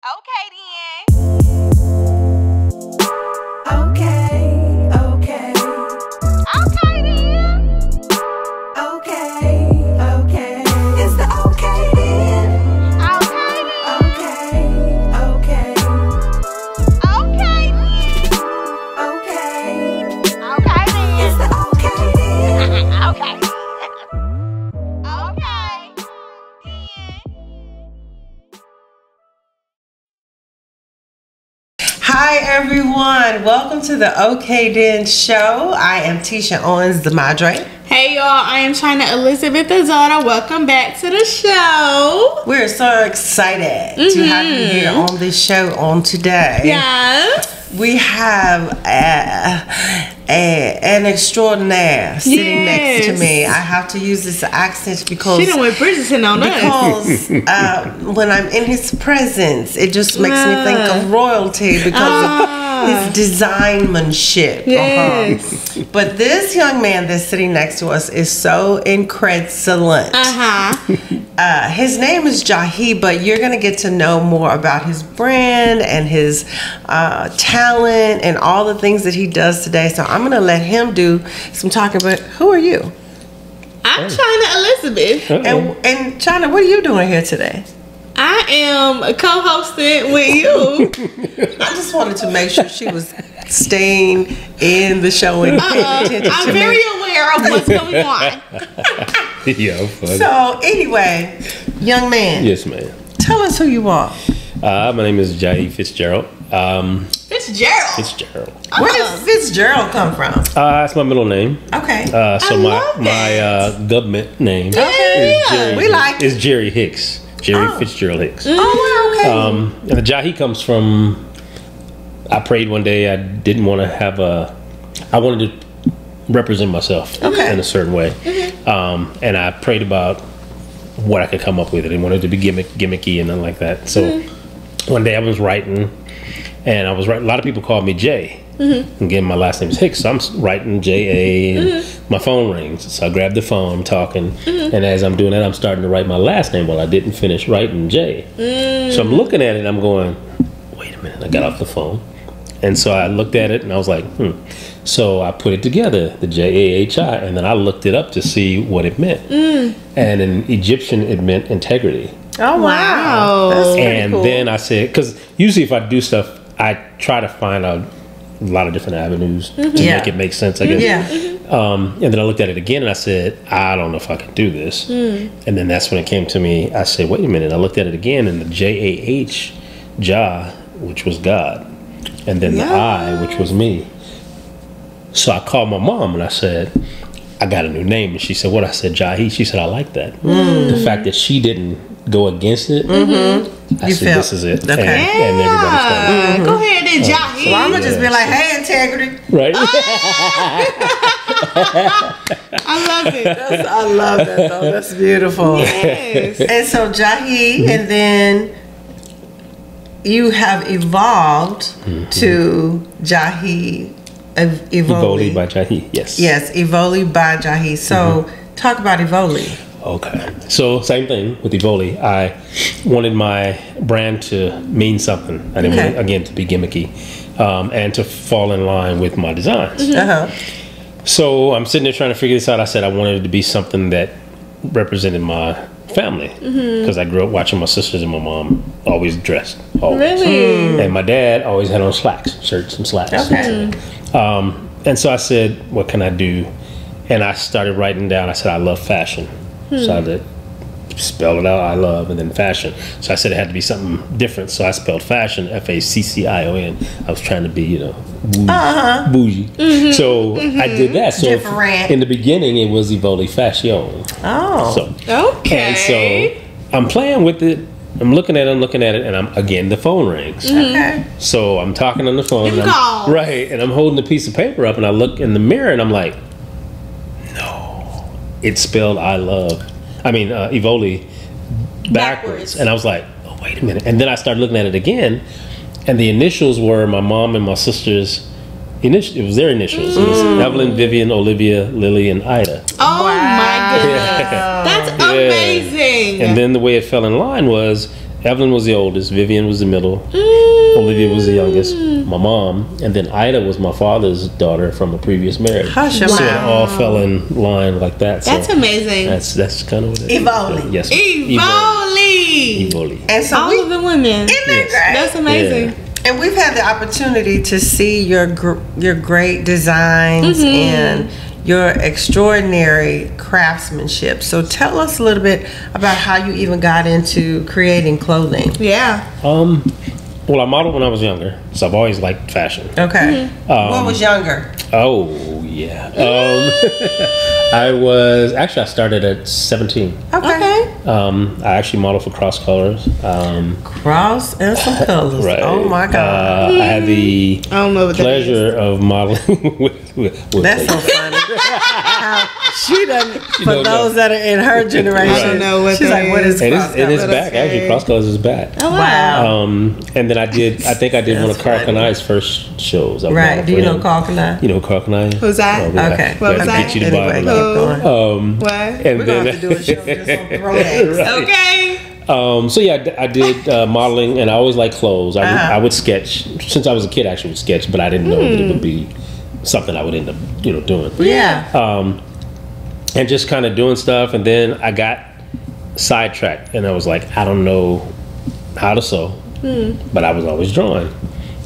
Okay then. Okay, okay. Okay then. Okay, okay. It's the okay then. Okay then. Okay, okay. Okay then. Okay. Okay then. It's the okay then. Okay. Okay. Hi everyone, welcome to the OK Den show. I am Titia Owens, the Madre. Hey y'all, I am Chyna Elizabeth Azana. Welcome back to the show. We're so excited to have you here on this show on today. Yes. We have an extraordinaire sitting next to me. I have to use this accent because She done went Bridgerton on us. when I'm in his presence, it just makes me think of royalty because of his designmanship. Yes. But this young man that's sitting next to us is so incredible. His name is Jahi, but you're going to get to know more about his brand and his talent and all the things that he does today. So I'm going to let him do some talking. But who are you? I'm Chyna Elizabeth. And Chyna, what are you doing here today? I am co-hosting with you. I just wanted to make sure she was staying in the show and paying attention I'm to very me. aware of what's going on. Yeah, funny. So anyway, young man, Yes, ma'am. tell us who you are. My name is Jahi Fitzgerald. Fitzgerald. Fitzgerald. Where does Fitzgerald come from? That's my middle name. Okay. So love my government name Okay. is Jerry. We like is Jerry Hicks. Jerry Oh. Fitzgerald Hicks. Oh, wow, okay. And the Jahi comes from. I prayed one day. I didn't want to have I wanted to represent myself Okay. in a certain way, and I prayed about what I could come up with. I didn't want it to be gimmicky and nothing like that. So one day I was writing, and I was writing. A lot of people called me Jay. And again, my last name is Hicks, so I'm writing J.A. and my phone rings. So I grab the phone, I'm talking, and as I'm doing that, I'm starting to write my last name. Well, I didn't finish writing J. So I'm looking at it, and I'm going, wait a minute. I got off the phone, and so I looked at it, and I was like, So I put it together, the Jahi, and then I looked it up to see what it meant. And in Egyptian, it meant integrity. Oh, wow. Wow. That's pretty And cool. then I said, because usually if I do stuff, I try to find a lot of different avenues to Yeah. make it make sense, I guess. Yeah. And then I looked at it again and I said, I don't know if I can do this. And then that's when it came to me. I said, wait a minute. I looked at it again, and the Jahi, Jah, which was God, and then the I, which was me. So I called my mom and I said, I got a new name. And she said, what? I said, Jahi. She said, I like that. The fact that she didn't go against it, I You said, felt- this is it. okay. And everybody started. Go ahead and Jahi. So I'm going to just be like, hey, integrity. Right? I love it. I love that, though. That's beautiful. Yes. And so Jahi, and then you have evolved to Jahi Evoli by Jahi. Yes. Yes, Evoli by Jahi. So talk about Evoli. Okay. So same thing with Evoli. I wanted my brand to mean something. I didn't want it, again, to be gimmicky, and to fall in line with my designs. Uh-huh. So I'm sitting there trying to figure this out. I said I wanted it to be something that represented my family, because I grew up watching my sisters and my mom always dressed. Always. Really? And my dad always had on slacks, shirts and slacks. Okay. And so I said, what can I do? And I started writing down, I said, I love fashion. So I spelled it out, I love, and then fashion. So I said it had to be something different. So I spelled fashion, F-A-C-C-I-O-N. I was trying to be, bougie. So I did that. So Different. in the beginning, it was Evoli Fashion. Oh. So, Okay. and so I'm playing with it. I'm looking at it, and again, the phone rings. Okay. So I'm talking on the phone. Them calls. Right, and I'm holding a piece of paper up, and I look in the mirror, and I'm like, no, it's spelled Evoli backwards. And I was like, oh, wait a minute. And then I started looking at it again, and the initials were my mom and my sister's initials. It was their initials. It was Evelyn, Vivian, Olivia, Lily, and Ida. Oh my goodness. Yeah. That's Yeah. amazing. And then the way it fell in line was Evelyn was the oldest, Vivian was the middle, Olivia was the youngest, my mom, and then Ida was my father's daughter from a previous marriage. Hush your So it mouth. all fell in line like that. That's so amazing. That's kind of what it is. Evoli. Yes. Evoli. Evoli. And so All of the women. Isn't that great? That's amazing. And we've had the opportunity to see your great designs and your extraordinary craftsmanship. So tell us a little bit about how you even got into creating clothing. Yeah. Well, I modeled when I was younger, so I've always liked fashion. Okay. What was younger? Oh yeah. I started at 17. Okay. I actually modeled for Cross Colors. Cross and some colors. Right. Oh my God. I had the I don't know what that is. pleasure of modeling with That's so funny. How she doesn't, for don't those that are in her generation, I don't know what she's that like, what is and cross it's colors? back. Actually, Cross Colors is back. Oh, Wow. And then I think I did one of That's Carl funny. Kanai's first shows. I Right. modeled Do for you know him. Carl Kanai? You know Carl Kanai? Who's that? yeah. Okay. What was Gotta that? Get you the Anyway, Bible keep now. going. What? And We're going to then have to do a show just on throwbacks. Right. Okay. So yeah, I did modeling, and I always liked clothes. Uh-huh. I would sketch since I was a kid. I actually would sketch, but I didn't know that it would be something I would end up, doing. Yeah. And just kind of doing stuff, and then I got sidetracked, and I was like, I don't know how to sew, but I was always drawing.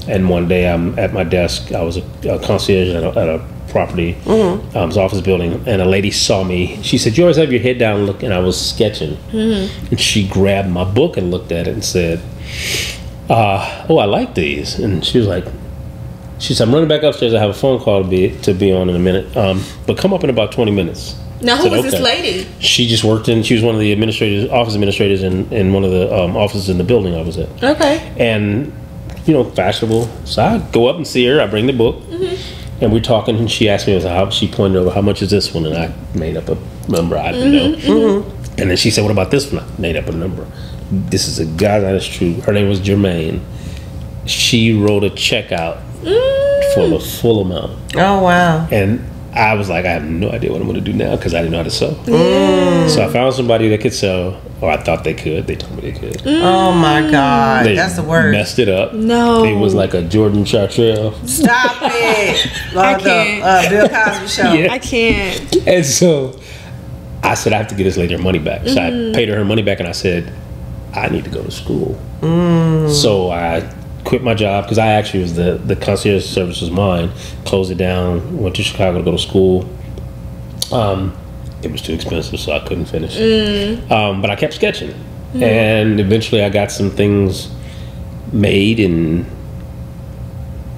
And one day I'm at my desk. I was a concierge at a property, office building, and a lady saw me. She said, "You always have your head down, look." And I was sketching, and she grabbed my book and looked at it and said, "Oh, I like these." And she said, "I'm running back upstairs. I have a phone call to be on in a minute, but come up in about 20 minutes." Now, I who said, was this "Okay." lady? She just worked she was one of the office administrators in one of the offices in the building I was at. Okay. And, fashionable. So I go up and see her. I bring the book. And we're talking, and she asked me, she pointed over, how much is this one? And I made up a number I didn't know. And then she said, what about this one? I made up a number. This is a guy, that is true. Her name was Jermaine. She wrote a check out for the full amount. Oh, wow. And I was like, I have no idea what I'm going to do now because I didn't know how to sew. So I found somebody that could sew, or I thought they could. They told me they could. Oh, my God. They That's the word. messed it up. No. It was like a Jordan Chartrell. Stop it. I The can't. Bill Cosby show. Yeah. I can't. And so I said, I have to get this lady her money back. So I paid her money back, and I said, I need to go to school. So I quit my job because I actually was the concierge service was mine. Closed it down. Went to Chicago to go to school. It was too expensive, so I couldn't finish. But I kept sketching, and eventually I got some things made. And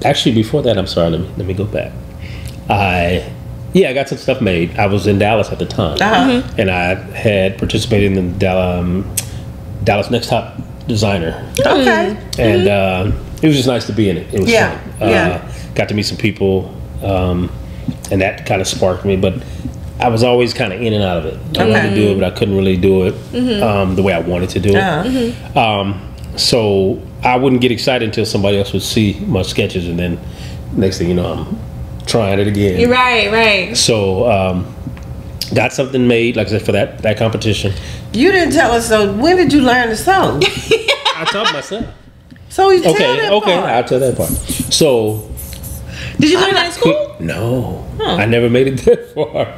actually, before that, I'm sorry. Let me go back. I got some stuff made. I was in Dallas at the time, and I had participated in the Dallas Next Top Designer. Okay. And it was just nice to be in it. It was fun. Got to meet some people, and that kind of sparked me. But I was always kind of in and out of it. I wanted to do it, but I couldn't really do it the way I wanted to do it. So I wouldn't get excited until somebody else would see my sketches, and then next thing you know, I'm trying it again. Right. So got something made, like I said, for that competition. You didn't tell us, so when did you learn to sew? I taught myself. So you tell that Okay, part. I'll tell that part. So Did you learn that in school? no, I never made it that far.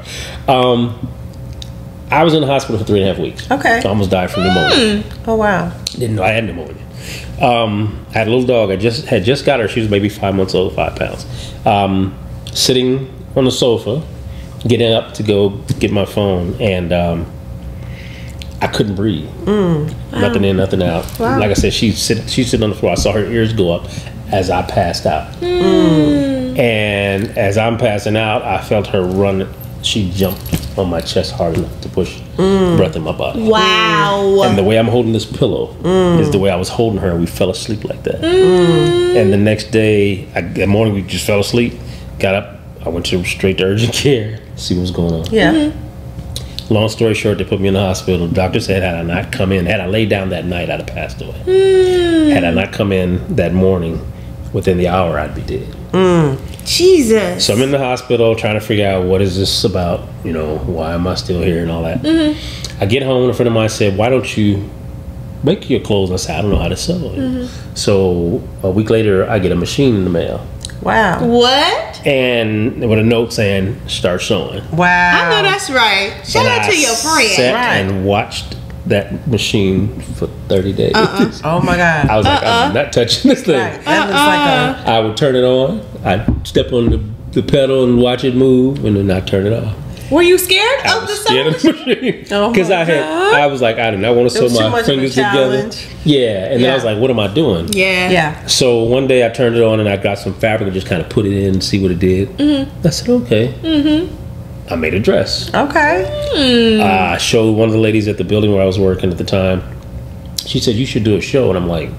I was in the hospital for 3.5 weeks. Okay. So I almost died from pneumonia. Oh, wow. Didn't know I had pneumonia. I had a little dog. I had just got her. She was maybe 5 months old, 5 pounds. Sitting on the sofa, getting up to go get my phone, and I couldn't breathe. Nothing in, nothing out. Wow. Like I said, she's sitting on the floor. I saw her ears go up as I passed out. And as I'm passing out, I felt her run. She jumped on my chest hard enough to push breath in my body. Wow. And the way I'm holding this pillow is the way I was holding her, and we fell asleep like that. And the next day, that morning, we just fell asleep. Got up, I went straight to urgent care, see what was going on. Yeah. Long story short, they put me in the hospital. The doctor said, had I not come in, had I laid down that night, I'd have passed away. Had I not come in that morning, within the hour, I'd be dead. Jesus. So I'm in the hospital trying to figure out what is this about, why am I still here and all that. I get home and a friend of mine said, why don't you make your clothes. And I said, I don't know how to sew it. So a week later, I get a machine in the mail. Wow. What? And with a note saying, start sewing. Wow. I know that's right. Shout And out to I your friend. sat Right. and watched that machine for 30 days. Oh my God. I was like, I'm not touching this thing. Right. That looks like I would turn it on. I'd step on the pedal and watch it move, and then I'd turn it off. Were you scared I of the was scared of sewing? the machine Oh because my I was like, I do not want to sew was too my much of a fingers together. challenge. Yeah, and then Yeah. I was like, what am I doing? Yeah. Yeah. So one day I turned it on and I got some fabric and just kind of put it in and see what it did. I said, okay. I made a dress. Okay. I showed one of the ladies at the building where I was working at the time. She said, you should do a show. And I'm like,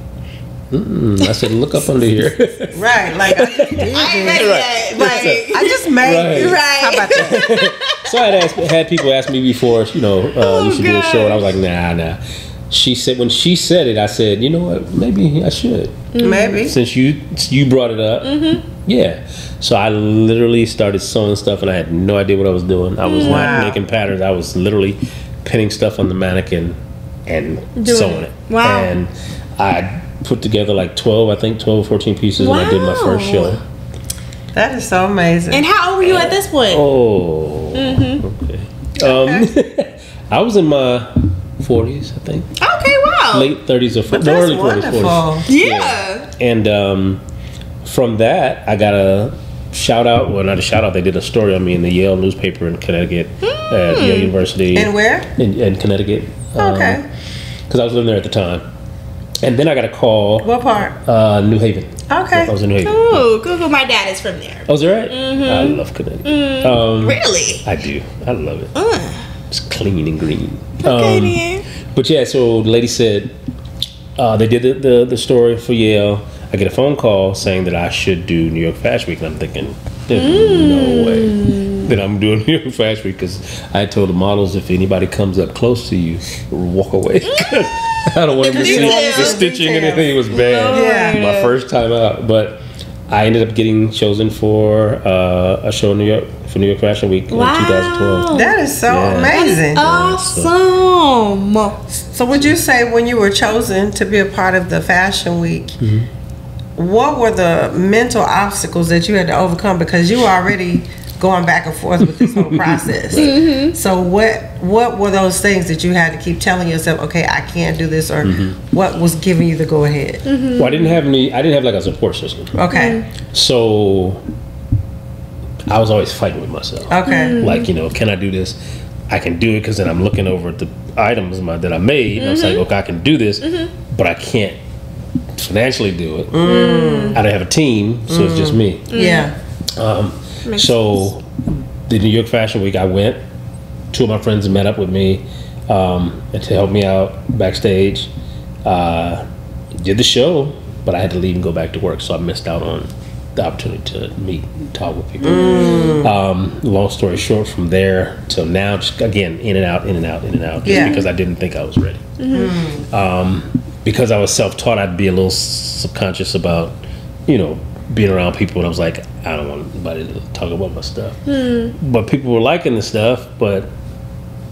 I said, look up under here. Right. Like, I just did I ain't this. ready yet. Right. I just made Right. Right. How about that? So I had people ask me before, you should do a show. And I was like, nah. She said, when she said it, I said, you know what, maybe I should. Maybe. Since you brought it up. Yeah. So I literally started sewing stuff and I had no idea what I was doing. I was Wow. not making patterns. I was literally pinning stuff on the mannequin and sewing it. Wow. And I put together like 12 or 14 pieces when I did my first show. That is so amazing. And how old were you at this point? Oh. Okay. I was in my 40s, I think. Okay, wow. Late 30s or But no, that's early 40s. wonderful. 40s. Yeah. And from that, I got a shout out. Well, not a shout out. They did a story on me in the Yale newspaper in Connecticut at Yale University. And where? In Connecticut. Okay. Because I was living there at the time. And then I got a call. What part? New Haven. Okay. I was in New Haven. Ooh, Google. My dad is from there. Oh, is that right? I love Connecticut. Really? I do. I love it. It's clean and green. Okay, then. But yeah, so the lady said they did the story for Yale. I get a phone call saying that I should do New York Fashion Week, and I'm thinking, there's no way that I'm doing New York Fashion Week, because I told the models, if anybody comes up close to you, walk away. I don't want them to see the stitching and anything. It was bad. Yeah. My first time out, but I ended up getting chosen for a show in New York for New York Fashion Week in 2012. That is so Yeah. amazing. Awesome. So would you say when you were chosen to be a part of the Fashion Week, what were the mental obstacles that you had to overcome? Because you were already going back and forth with this whole process. So what were those things that you had to keep telling yourself, okay, I can't do this, or what was giving you the go ahead? Well, I didn't have like a support system. Okay. So I was always fighting with myself. Okay. Like, can I do this? I can do it, because then I'm looking over at the items that I made, and I was like, okay, I can do this, but I can't financially do it. I don't have a team, so it's just me. Yeah. So the New York Fashion Week, I went. 2 of my friends met up with me and to help me out backstage. Did the show, but I had to leave and go back to work, so I missed out on the opportunity to meet and talk with people. Long story short, from there till now, just again in and out, just because I didn't think I was ready. Because I was self-taught, I'd be a little subconscious about, being around people, and I was like, I don't want anybody to talk about my stuff. But people were liking the stuff, but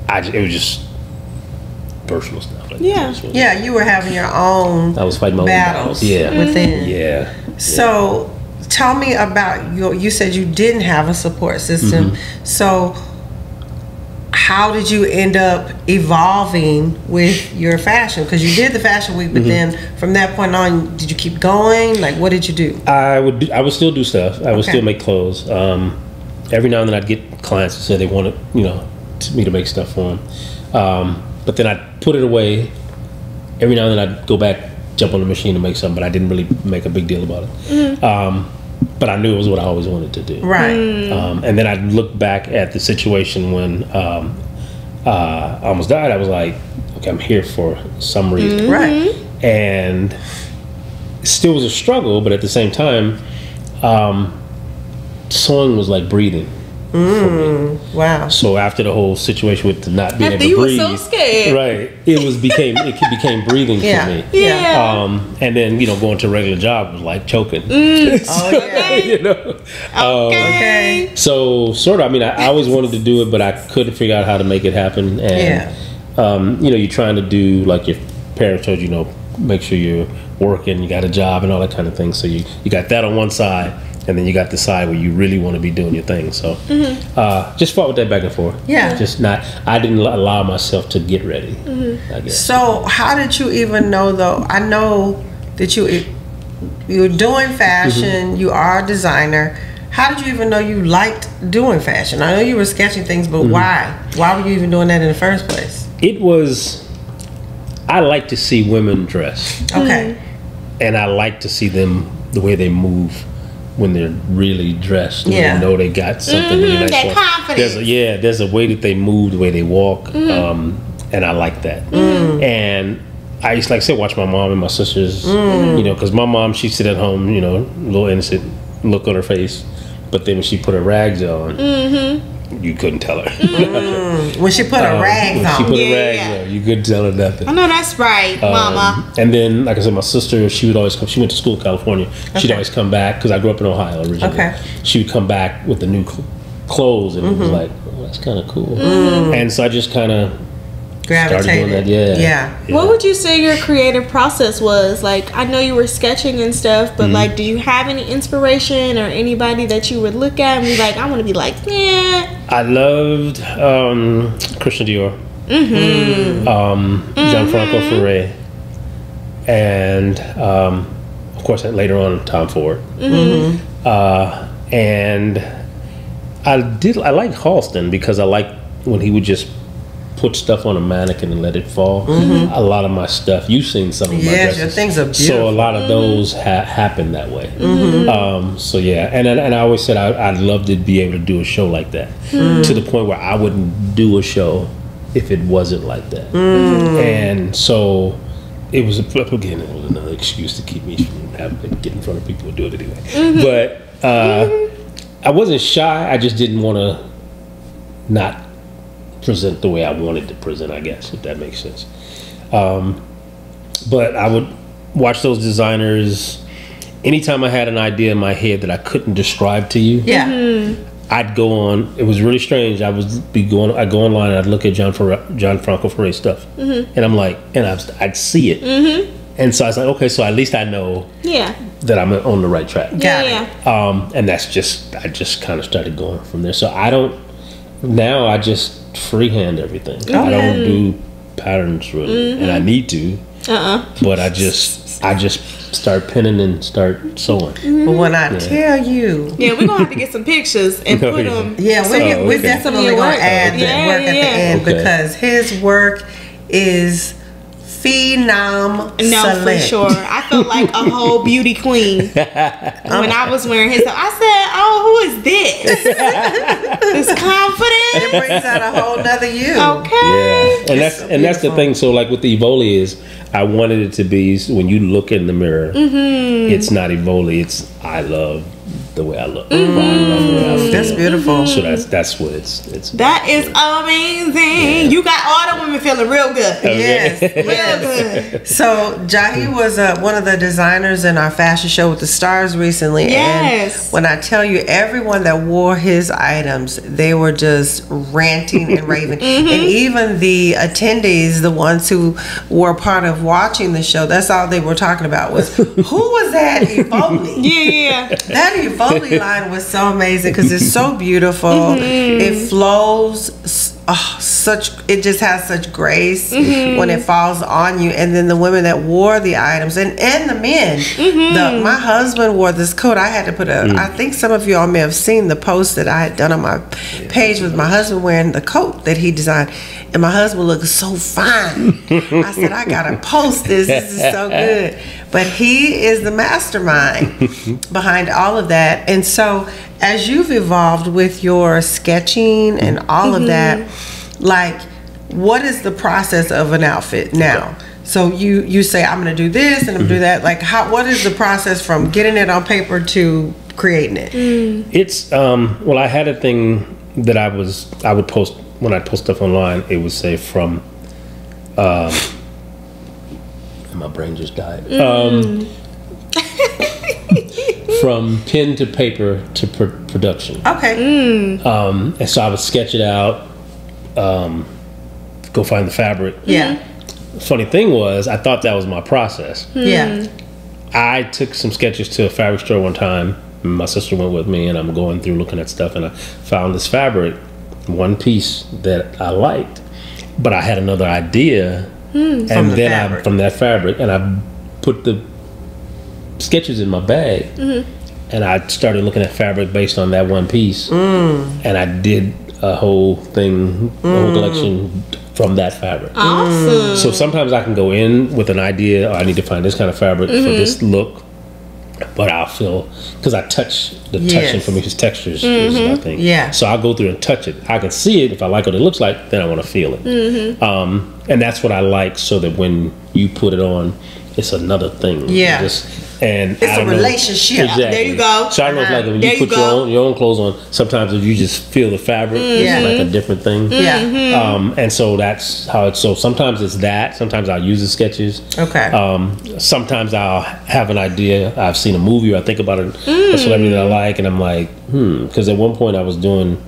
it was just personal stuff. Like, Yeah, you were having your own I was fighting my own battles battles. within. Yeah. So tell me about you said you didn't have a support system. So how did you end up evolving with your fashion? Because you did the Fashion Week, but then from that point on, did you keep going? Like, what did you do? I would still do stuff. I would still make clothes. Every now and then I'd get clients that said they wanted, me to make stuff for them. But then I'd put it away. Every now and then I'd go back, jump on the machine to make something, but I didn't really make a big deal about it. But I knew it was what I always wanted to do. Right. And then I'd look back at the situation when I almost died. I was like, okay, I'm here for some reason. Right. And it still was a struggle, but at the same time, sewing was like breathing. For me. Wow. So after the whole situation with the not being After able to you breathe, were so scared. right? It became breathing for me. Yeah. And then going to a regular job was like choking. Oh yeah. Okay. So sort of. I mean, I always wanted to do it, but I couldn't figure out how to make it happen. And you're trying to do like your parents told you, make sure you're working, you got a job and all that kind of thing. So you got that on one side, and then you got the side where you really want to be doing your thing. So just fought with that back and forth. Yeah. I didn't allow myself to get ready, I guess. So how did you even know, though? I know that you're doing fashion, you are a designer. How did you even know you liked doing fashion? I know you were sketching things, but why? Why were you even doing that in the first place? I like to see women dress. Okay. And I like to see them, the way they move when they're really dressed. When Yeah. they know they got something really nice. that confidence. There's a way that they move, the way they walk. And I like that. And I used to, like I said, watch my mom and my sisters, because my mom, she'd sit at home, a little innocent look on her face. But then when she put her rags on, you couldn't tell her. When she put her rags When she on. put her rags on, you couldn't tell her nothing. I know that's right, Mama. And then, like I said, my sister, she would always come. She went to school in California. She'd always come back, because I grew up in Ohio originally. Okay. She would come back with the new clothes, and it was like, oh, that's kind of cool. And so I just kind of started doing that. Yeah. What would you say your creative process was? Like, I know you were sketching and stuff, but like, do you have any inspiration or anybody that you would look at and be like, I want to be like, yeah? I loved Christian Dior, Gianfranco Ferré, and of course later on Tom Ford. And I like Halston, because I like when he would just put stuff on a mannequin and let it fall. A lot of my stuff, you've seen some of my Yes, dresses. your things are beautiful. So a lot of those happen that way. So yeah, and I always said I'd love to be able to do a show like that, to the point where I wouldn't do a show if it wasn't like that. And so it was again, it was another excuse to keep me from having to get in front of people and do it anyway. But I wasn't shy. I just didn't want to not present the way I wanted to present, I guess, if that makes sense. But I would watch those designers. Anytime I had an idea in my head that I couldn't describe to you, I'd go on. It was really strange. I'd go online and I'd look at Gianfranco Ferré stuff, and I'm like, and I'd see it, and so I was like, okay, so at least I know that I'm on the right track. And I just kind of started going from there. So now I just freehand everything. I don't do patterns really, and I need to. But I just start pinning and start sewing. But when I tell you, we're gonna have to get some pictures and put them. we're definitely gonna add the work at the end, because his work is phenomenal. No, for sure. I felt like a whole beauty queen when I was wearing his stuff. I said, "Oh, who is this? This confident." It brings out a whole nother you. Okay. And that's the thing. So like with the Evoli is, I wanted it to be, when you look in the mirror, it's not Evoli. It's I love the way I look. I love the way I feel. That's beautiful. So that's what it's. That is amazing. You got all the women feeling real good. Yes, Real good. So Jahi was one of the designers in our fashion show with the stars recently. Yes. And when I tell you, everyone that wore his items, they were just ranting and raving. And even the attendees, the ones who were part of watching the show, that's all they were talking about was, who was that Evoli? Yeah. That Evoli line was so amazing, because it's so beautiful. It flows it just has such grace when it falls on you. And then the women that wore the items, and the men, my husband wore this coat. I had to put I think some of you all may have seen the post that I had done on my page with my husband wearing the coat that he designed, and my husband looked so fine. I said, I gotta post this is so good. But he is the mastermind behind all of that. And so as you've evolved with your sketching and all of that, like, what is the process of an outfit now? So you say, I'm gonna do this and I'm gonna do that. Like, what is the process from getting it on paper to creating it? It's well, I had a thing that I would post when I post stuff online. It would say from my brain just died. From pen to paper to production. Okay. And so I would sketch it out, go find the fabric, funny thing was, I thought that was my process. Yeah. I took some sketches to a fabric store one time. My sister went with me, and I'm going through looking at stuff, and I found this fabric, one piece that I liked, but I had another idea, and From the then fabric. from that fabric, and I put the sketches in my bag, and I started looking at fabric based on that one piece, and I did a whole thing, a whole collection from that fabric. Awesome. So sometimes I can go in with an idea, I need to find this kind of fabric for this look, but I'll feel, because I touch the touching Yes. for me, because textures is my thing. Yeah. So I'll go through and touch it. I can see it. If I like what it looks like, then I want to feel it. And that's what I like, so that when you put it on, it's another thing. Yeah. And It's a relationship. Exactly. There you go. So I don't know if like when There you you put go. your own clothes on, sometimes if you just feel the fabric, Yeah. it's like a different thing. Yeah. And so that's how it's. So sometimes it's that. Sometimes I'll use the sketches. Okay. Sometimes I'll have an idea. I've seen a movie, or I think about a celebrity that I like, and I'm like, because at one point I was doing,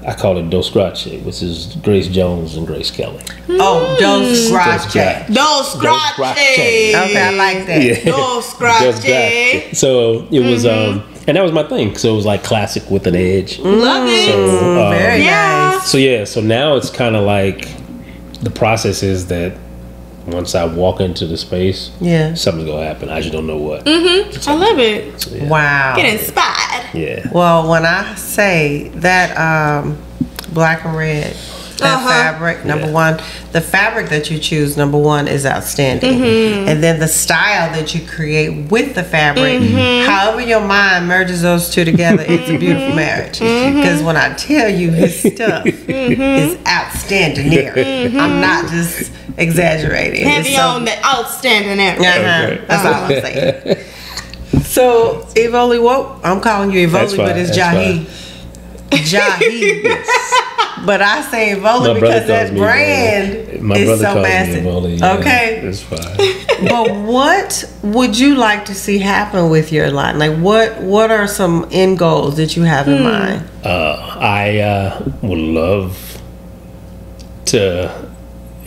I call it Dos Grace, which is Grace Jones and Grace Kelly. Oh, Dos Grace. Grace. Don't scratch Grace. it. Okay, I like that. Yeah. Don't scratch Dos Grace. it. So it was, and that was my thing. So it was like classic with an edge. Love it. So, Very Yeah. nice. So yeah, so now it's kind of like the process is that once I walk into the space, Yeah. something's gonna happen. I just don't know what. I love it. So, yeah. Wow. Get inspired. Yeah. Well, when I say that black and red, that fabric, number one, the fabric that you choose, number one, is outstanding. And then the style that you create with the fabric, however your mind merges those two together, it's a beautiful marriage. Because when I tell you his stuff is outstanding here, I'm not just exaggerating. Heavy It's so- on the outstanding area. Uh-huh. That's all I'm saying. So, Evoli, what? I'm calling you That's Evoli, fine, but it's that's Jahi. Jahi. But I say Evoli My brother because calls that me brand Evoli. My is brother so calls massive. me Evoli. Yeah, Okay. it's fine. But what would you like to see happen with your line? Like, what are some end goals that you have in mind? I would love to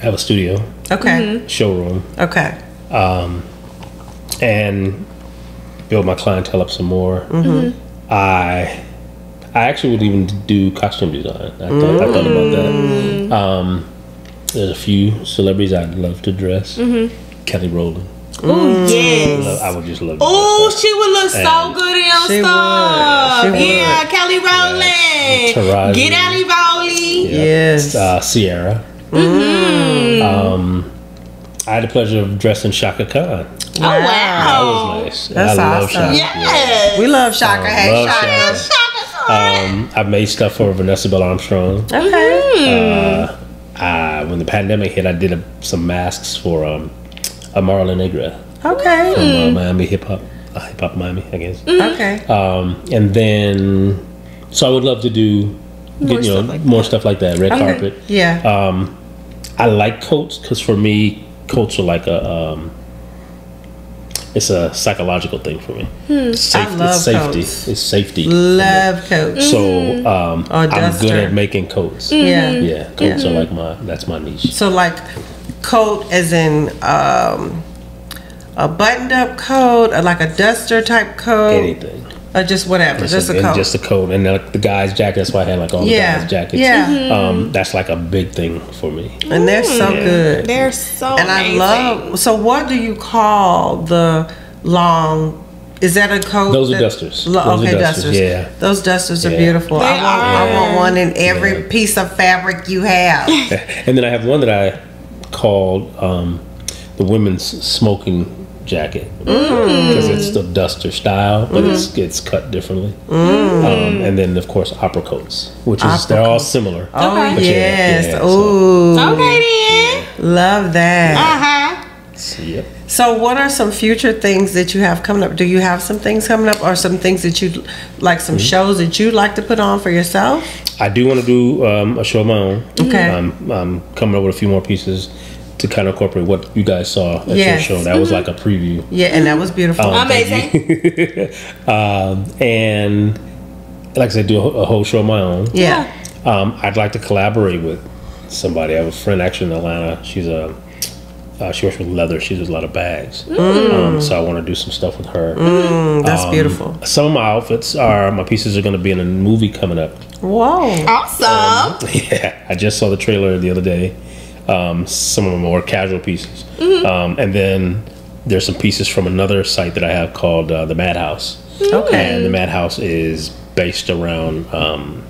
have a studio, Okay. showroom, Okay. and build my clientele up some more. I actually would even do costume design. I thought about that. There's a few celebrities I'd love to dress. Kelly Rowland. Oh yes. I would just love to Oh, dress her. she would look so good in your She stuff. would. She Yeah, would. Kelly Rowland. Taraji. Get out, Evoli. Yes. Sierra. I had the pleasure of dressing Shaka Khan. Oh That wow. was nice. That's I love awesome. Shaka. Yes. We love Shaka. Hey, love Shaka. Shaka. I've made stuff for Vanessa Bell Armstrong. Okay. When the pandemic hit, I did some masks for Marla Negra Okay. from Miami Hip Hop Miami, I guess. Okay. And then, so I would love to do, more stuff like that. Red carpet. Yeah. I like coats because for me, coats are like it's a psychological thing for me. I love it's safety. coats. It's safety. Love coach. So I'm duster. good at making coats. Yeah. Yeah, coats are like that's my niche. So like coat as in a buttoned up coat or like a duster type coat Anything. or just whatever, just a coat. Just a coat, and like the guy's jacket. That's why I had like all the Yeah. guys' jackets. Yeah. That's like a big thing for me. And they're so good. They're so And I amazing. love. So what do you call the long? Is that a coat? Those are that- dusters. Those Okay, are dusters. dusters, yeah. Those dusters are Yeah. beautiful. They I want are. one in every Yeah. piece of fabric you have. And then I have one that I called the women's smoking jacket because it's the duster style, but it's cut differently. And then of course opera coats, which is they're all similar. Oh But yeah, yes. yeah, so- Ooh. Okay then. Love that. Yep. So, what are some future things that you have coming up? Do you have some things coming up, or some things that you like, some shows that you'd like to put on for yourself? I do want to do a show of my own. Okay. I'm coming up with a few more pieces to kind of incorporate what you guys saw at Yes. your show. That was like a preview. Yeah, and that was beautiful. Amazing. And like I said, do a whole show of my own. Yeah. I'd like to collaborate with somebody. I have a friend actually in Atlanta. She's she works with leather. She does a lot of bags. So I want to do some stuff with her. That's beautiful. Some of my pieces are going to be in a movie coming up. Whoa. Awesome. Yeah, I just saw the trailer the other day. Some of them are more casual pieces. And then there's some pieces from another site that I have called the Madhouse. Okay. And the Madhouse is based around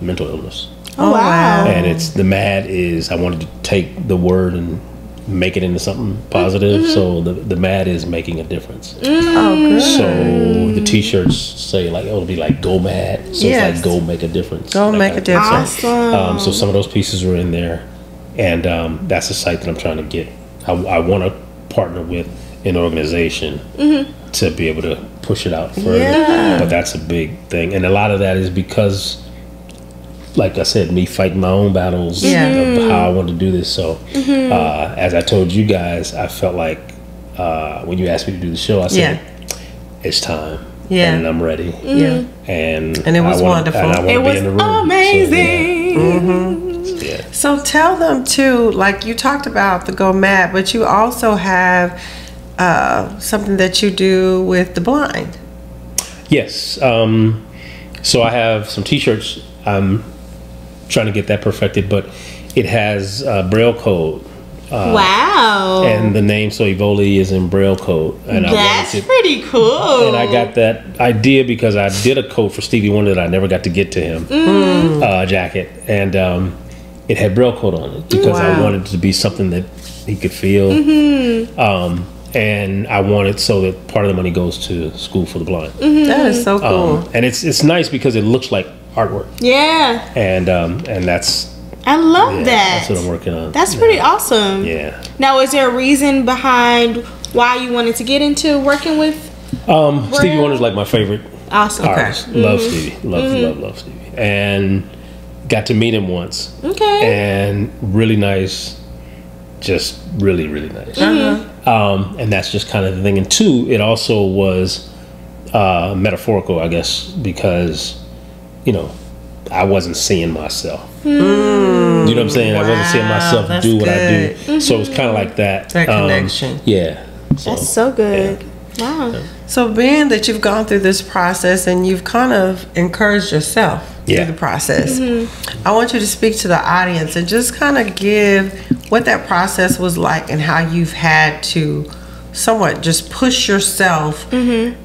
mental illness. Oh, wow. And I wanted to take the word and make it into something positive. So the mad is making a difference. Oh, good. So the t-shirts say like, it'll be like go mad. So Yes. it's like go make a difference. Go That make kind a of thing. difference. Awesome. So some of those pieces were in there, and that's a site that I'm trying to get. I want to partner with an organization to be able to push it out further. Yeah. But that's a big thing, and a lot of that is because, like I said, me fighting my own battles Yeah. of how I want to do this. So as I told you guys, I felt like when you asked me to do the show, I said it's time. Yeah. And I'm ready. Yeah. And it was wonderful. And I want It to was be in the room. amazing. So, yeah. So tell them too, like you talked about the Go Mad, but you also have something that you do with the blind. Yes. So I have some t-shirts. I'm trying to get that perfected, but it has Braille code. Wow. And the name So Evoli is in Braille code. And That's I wanted pretty cool. and I got that idea because I did a code for Stevie Wonder that I never got to get to him, jacket. And it had Braille code on it because I Wow. wanted it to be something that he could feel. And I wanted so that part of the money goes to School for the Blind. That is so cool. And it's nice because it looks like artwork. Yeah. And that's I love that. that's what I'm working on. That's pretty awesome. Yeah. Now, is there a reason behind why you wanted to get into working with? Stevie Wonder's like my favorite Awesome. artist. Love Stevie. Love Stevie. And got to meet him once. Okay. And really nice. Just really, really nice. And that's just kind of the thing. And two, it also was metaphorical, I guess, because, I wasn't seeing myself. You know what I'm saying? I wasn't seeing myself that's do what I good. do. So it's kind of like that. That connection. Yeah. That's so good. Wow. So being that you've gone through this process and you've kind of encouraged yourself Yeah. through the process, I want you to speak to the audience and just kind of give what that process was like and how you've had to somewhat just push yourself,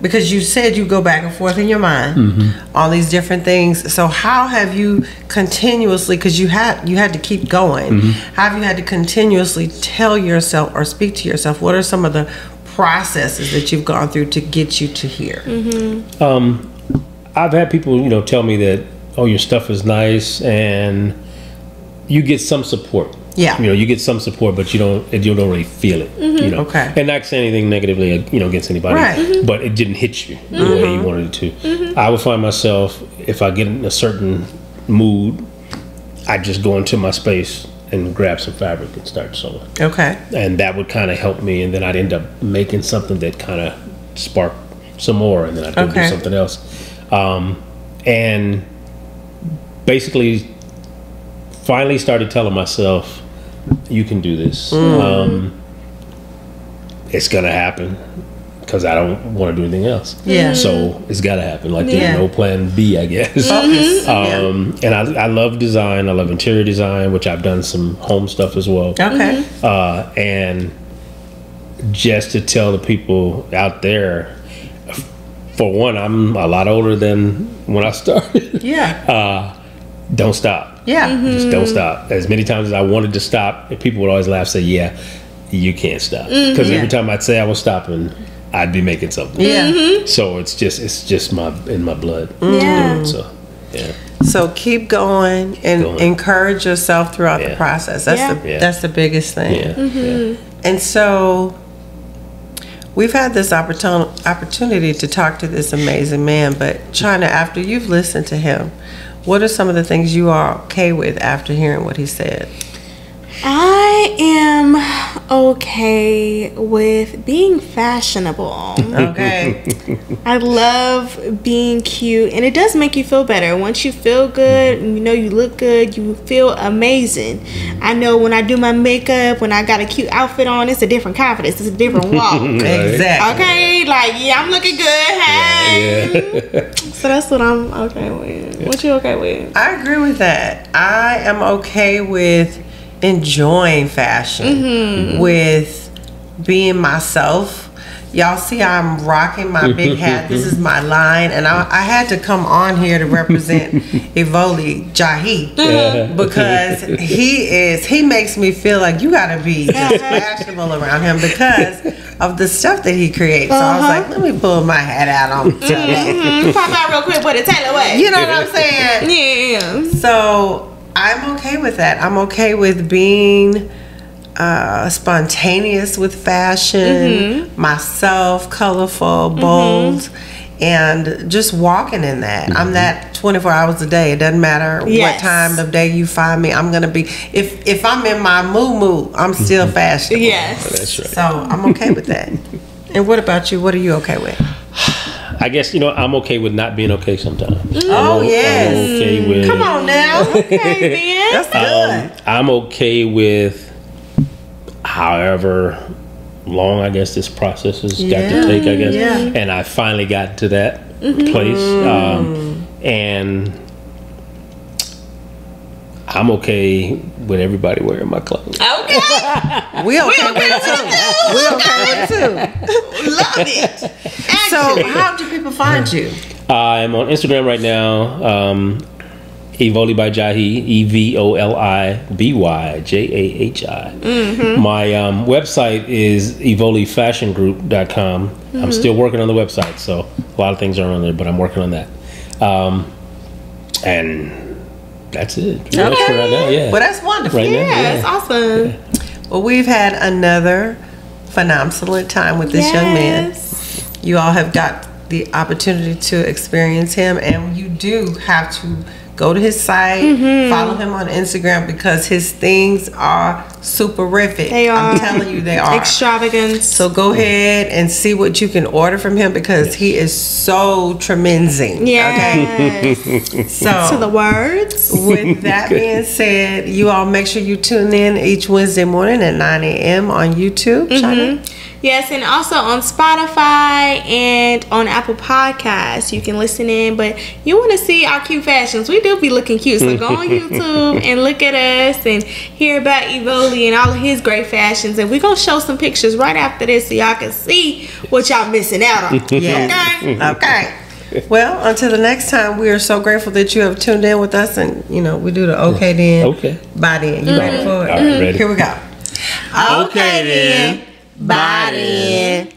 because you said you go back and forth in your mind on these different things. So how have you continuously, because you had to keep going, how have you had to continuously tell yourself or speak to yourself? What are some of the processes that you've gone through to get you to here? I've had people, tell me that, oh, your stuff is nice, and you get some support. Yeah. You get some support, but you don't really feel it. Okay. And not saying anything negatively, against anybody, Right. but it didn't hit you the way you wanted it to. I would find myself, if I get in a certain mood, I just go into my space and grab some fabric and start sewing. Okay. And that would kind of help me, and then I'd end up making something that kind of sparked some more, and then I'd go do Okay. something else. And basically finally started telling myself, you can do this. It's gonna happen because I don't want to do anything else. Yeah. So it's gotta happen. Like Yeah. there's no plan B, I guess. Focus. And I love design. I love interior design, which I've done some home stuff as well. Okay. And just to tell the people out there, for one, I'm a lot older than when I started. Yeah. Don't stop. Yeah. Just don't stop. As many times as I wanted to stop, and people would always laugh, say, "Yeah, you can't stop." Because Yeah. every time I'd say I was stopping, I'd be making something. Yeah. So it's just in my blood. Yeah. So yeah. So keep going and Going. encourage yourself throughout the Yeah. process. That's Yeah. Yeah. that's the biggest thing. Yeah. Yeah. And so we've had this opportunity to talk to this amazing man, but Chyna, after you've listened to him, what are some of the things you are okay with after hearing what he said? I I am okay with being fashionable. Okay. I love being cute, and it does make you feel better. Once you feel good, and you know you look good, you feel amazing. I know when I do my makeup, when I got a cute outfit on, it's a different confidence. It's a different walk. Exactly. Okay, like, yeah, I'm looking good. Hey. Yeah. So that's what I'm okay with. What you okay with? I agree with that. I am okay with enjoying fashion, with being myself. Y'all see I'm rocking my big hat. This is my line, and I had to come on here to represent Evoli, Jahi, because he makes me feel like you gotta be just fashionable around him because of the stuff that he creates. So I was like, let me pull my hat out on Pop out real quick, put a tail away. You know what I'm saying? Yeah. So I'm okay with that. I'm okay with being spontaneous with fashion, myself, colorful, bold, and just walking in that. I'm that 24 hours a day. It doesn't matter what time of day you find me. I'm gonna be. If I'm in my moo, I'm still fashionable. Yes. That's right. So I'm okay with that. And what about you? What are you okay with? I guess, I'm okay with not being okay sometimes. Oh, yes. I'm okay with. Come on now. Okay, then. That's good. I'm okay with however long I guess this process has got to take, I guess. Yeah. And I finally got to that place. And I'm okay with everybody wearing my clothes. Okay. We okay with it too. We okay with it too. Love it. So how do people find you? I'm on Instagram right now. Evoli by Jahi, EVOLIBYJAHI. My website is evolifashiongroup.com. I'm still working on the website, so a lot of things aren't on there, but I'm working on that. And that's it. Pretty much for right now, yeah. Well, that's wonderful. Right now, Yeah, it's awesome. Well, we've had another phenomenal time with this young man. You all have got the opportunity to experience him, and you do have to go to his site, follow him on Instagram because his things are superific. They are. I'm telling you, they are. Extravagance. So go ahead and see what you can order from him because he is so tremendous. Yes. Okay. So To the words. with that being said, you all make sure you tune in each Wednesday morning at 9 a.m. on YouTube. Chyna? Yes, and also on Spotify and on Apple Podcasts. You can listen in, but you want to see our cute fashions. We do be looking cute, so go on YouTube and look at us and hear about Evoli and all of his great fashions. And we're going to show some pictures right after this so y'all can see what y'all missing out on. Yes. Okay? Okay. Well, until the next time, we are so grateful that you have tuned in with us, and we do the okay then, Okay. bye then. You ready for it? All right, ready. Here we go. Okay then, bye then.